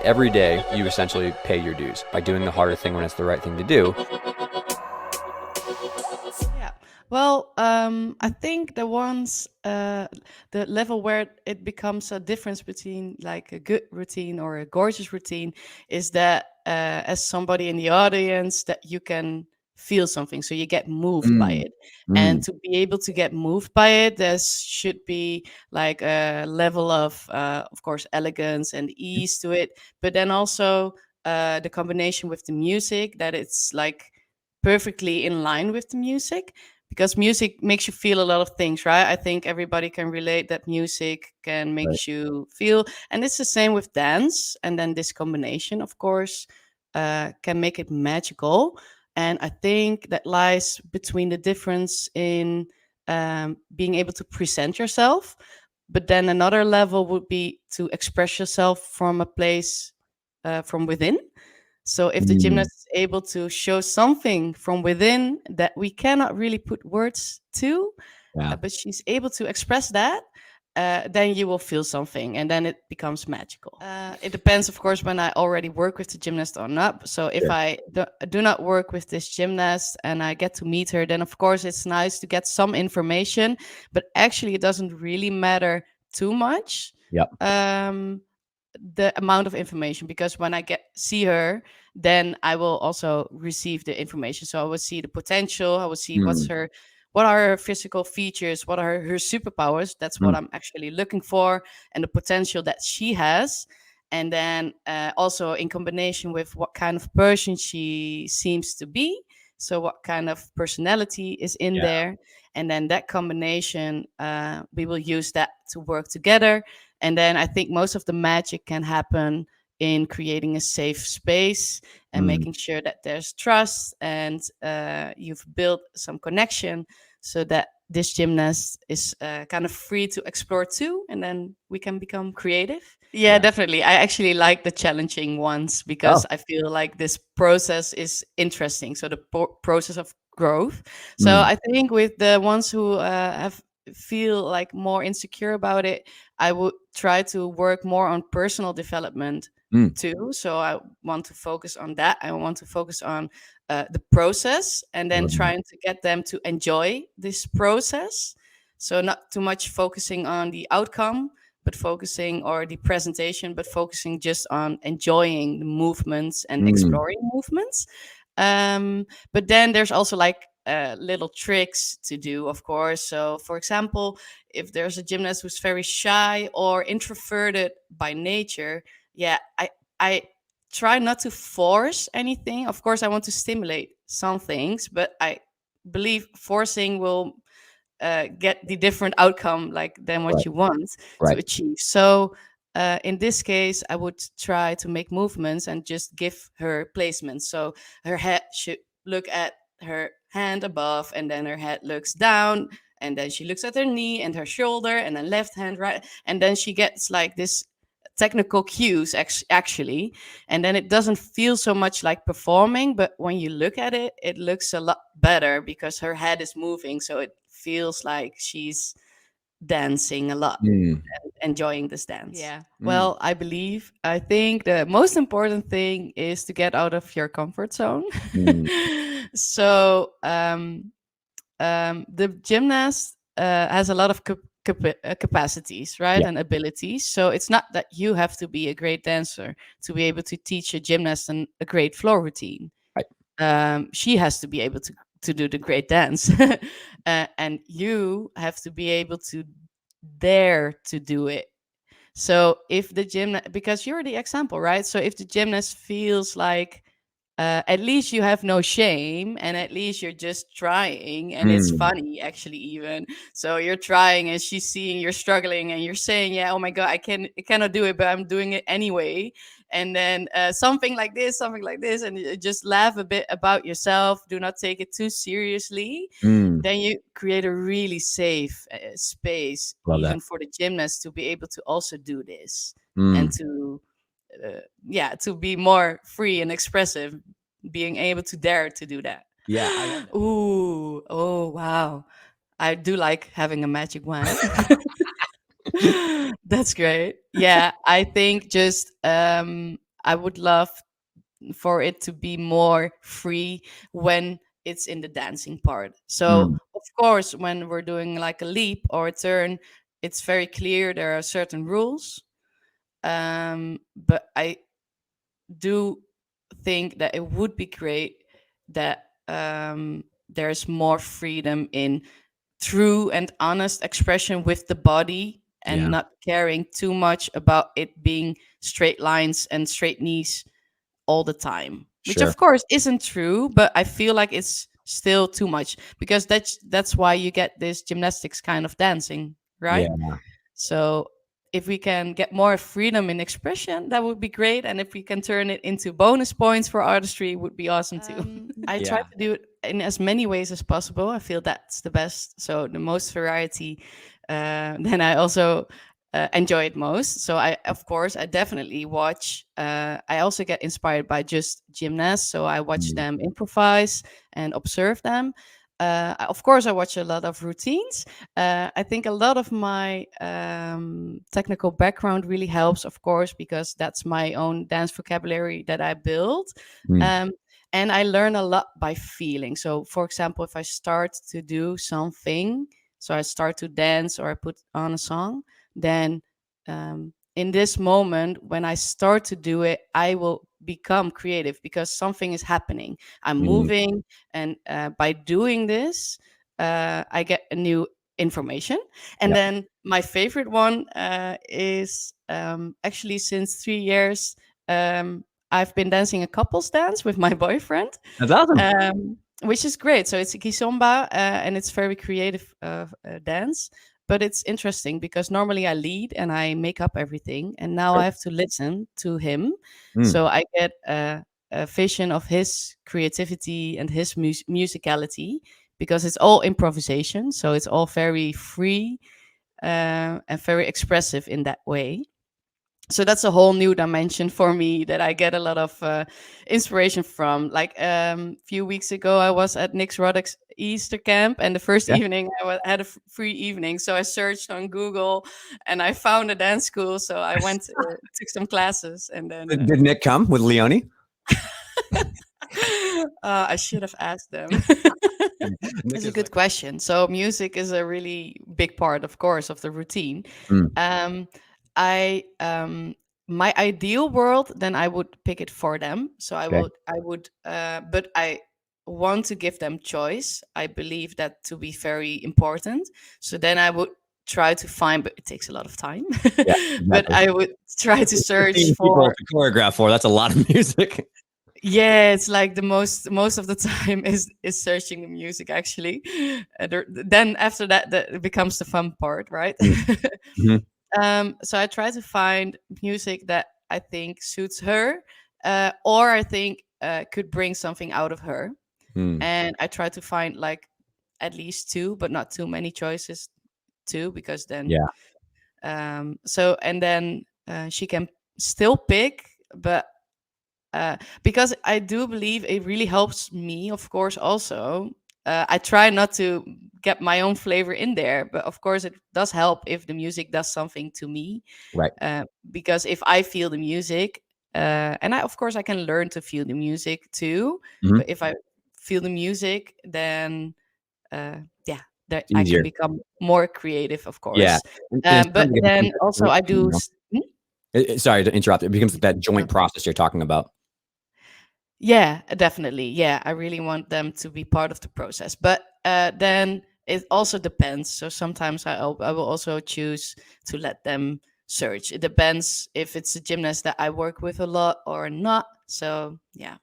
Every day, you essentially pay your dues by doing the harder thing when it's the right thing to do. Yeah. Well, I think the level where it becomes a difference between like a good routine or a gorgeous routine is that as somebody in the audience that you can feel something, so you get moved by Mm. it. And Mm. to be able to get moved by it, there should be like a level of course, elegance and ease to it, but then also the combination with the music, that it's like perfectly in line with the music, because music makes you feel a lot of things, right? I think everybody can relate that music can Right. make you feel, and it's the same with dance. And then this combination, of course, can make it magical. And I think that lies between the difference in being able to present yourself, but then another level would be to express yourself from a place from within. So if the Mm. gymnast is able to show something from within that we cannot really put words to, Yeah. but she's able to express that, then you will feel something, and then it becomes magical. It depends, of course, when I already work with the gymnast or not. So if Sure. I do not work with this gymnast and I get to meet her, then of course it's nice to get some information, but actually it doesn't really matter too much. Yep. The amount of information, because when I get see her, then I will also receive the information. So I will see the potential, I will see Mm. what are her physical features, what are her superpowers. That's what Mm. I'm actually looking for, and the potential that she has. And then also in combination with what kind of person she seems to be, so what kind of personality is in Yeah. there. And then that combination, we will use that to work together. And then I think most of the magic can happen in creating a safe space and Mm. making sure that there's trust, and you've built some connection, so that this gymnast is kind of free to explore too, and then we can become creative. Yeah, Yeah. definitely. I actually like the challenging ones Oh. because I feel like this process is interesting. So the process of growth. So Mm. I think with the ones who have feel like more insecure about it, I would try to work more on personal development Mm. too. So I want to focus on that. I want to focus on the process, and then Love that. trying to get them to enjoy this process. So not too much focusing on the outcome, but focusing, or the presentation, but focusing just on enjoying the movements and Mm. exploring movements. But then there's also like little tricks to do, of course. So, for example, if there's a gymnast who's very shy or introverted by nature, yeah, I try not to force anything. Of course, I want to stimulate some things, but I believe forcing will get the different outcome like than what Right. you want to Right. achieve. So in this case, I would try to make movements and just give her placements. So her head should look at her hand above, and then her head looks down, and then she looks at her knee and her shoulder, and then left hand, right, and then she gets like this technical cues actually. And then it doesn't feel so much like performing, but when you look at it, it looks a lot better because her head is moving, so it feels like she's dancing a lot, Mm. enjoying this dance. Yeah. Mm. Well, I think the most important thing is to get out of your comfort zone. Mm. So the gymnast has a lot of capacities, right, Yeah. and abilities. So it's not that you have to be a great dancer to be able to teach a gymnast a great floor routine. Right. She has to be able to do the great dance, and you have to be able to dare to do it. So if the gymnast, because you're the example, right? So if the gymnast feels like at least you have no shame, and at least you're just trying, and it's Mm. funny actually, even. So you're trying and she's seeing you're struggling, and you're saying, yeah, oh my god, I cannot do it, but I'm doing it anyway. And then something like this, and you just laugh a bit about yourself, do not take it too seriously. Mm. Then you create a really safe space, Love that. even for the gymnast, to be able to also do this, and Mm. to yeah, to be more free and expressive, being able to dare to do that. Yeah, I love that. Ooh, oh wow, I do like having a magic wand. That's great. Yeah, I think just I would love for it to be more free when it's in the dancing part. So, Mm, of course, when we're doing like a leap or a turn, it's very clear there are certain rules. But I do think that it would be great that there's more freedom in true and honest expression with the body and yeah, not caring too much about it being straight lines and straight knees all the time, which sure. of course isn't true, but I feel like it's still too much because that's why you get this gymnastics kind of dancing, right? Yeah, So if we can get more freedom in expression, that would be great. And if we can turn it into bonus points for artistry, it would be awesome too. I try yeah. to do it in as many ways as possible. I feel that's the best. So the most variety, then I also enjoy it most. So of course, I definitely watch. I also get inspired by just gymnasts. So I watch Mm, them improvise and observe them. Of course, I watch a lot of routines. I think a lot of my technical background really helps, of course, because that's my own dance vocabulary that I build. mm, Um, and I learn a lot by feeling. So, for example, if I start to do something, so I start to dance or I put on a song, then in this moment, when I start to do it, I will become creative because something is happening. I'm mm. moving, and by doing this, I get a new information. And Yep. then my favorite one is actually since 3 years, I've been dancing a couples dance with my boyfriend, That's awesome. which is great. So it's a kizomba, and it's very creative dance. But it's interesting because normally I lead and I make up everything, and now I Sure. have to listen to him. Mm, So I get a vision of his creativity and his musicality because it's all improvisation. So it's all very free and very expressive in that way. So that's a whole new dimension for me that I get a lot of inspiration from. Like a few weeks ago, I was at Nick's Roddick's Easter camp, and the first yeah. evening had a free evening. So I searched on Google, and I found a dance school. So I went, took some classes, and then Did Nick come with Leonie? I should have asked them. Nick It's a is good like, question. So music is a really big part, of course, of the routine. mm, Um, I My ideal world, then I would pick it for them. So okay. but I want to give them choice. I believe that to be very important. So then I would try to find, but it takes a lot of time. Yeah, But exactly. I would try to search 15 people for. to choreograph for. That's a lot of music. Yeah, it's like the most of the time is searching the music actually. Then after that, it becomes the fun part, right? Mm, mhm, So I try to find music that I think suits her, or I think could bring something out of her, mm. and I try to find like at least two, but not too many choices, too, because then Yeah. so and then she can still pick, but because I do believe it really helps me, of course, also. I try not to get my own flavor in there, but of course, it does help if the music does something to me. Right. Because if I feel the music, and of course, I can learn to feel the music too, Mhm. but if I feel the music, then yeah, that It's I can easier. become more creative, of Yeah. course. And it's But starting to get then that also, joint I thing, do. you know? Sorry to interrupt. It becomes that joint No. process you're talking about. Yeah, definitely. Yeah, I really want them to be part of the process. But then it also depends. So sometimes I will also choose to let them search. It depends if it's a gymnast that I work with a lot or not. So yeah.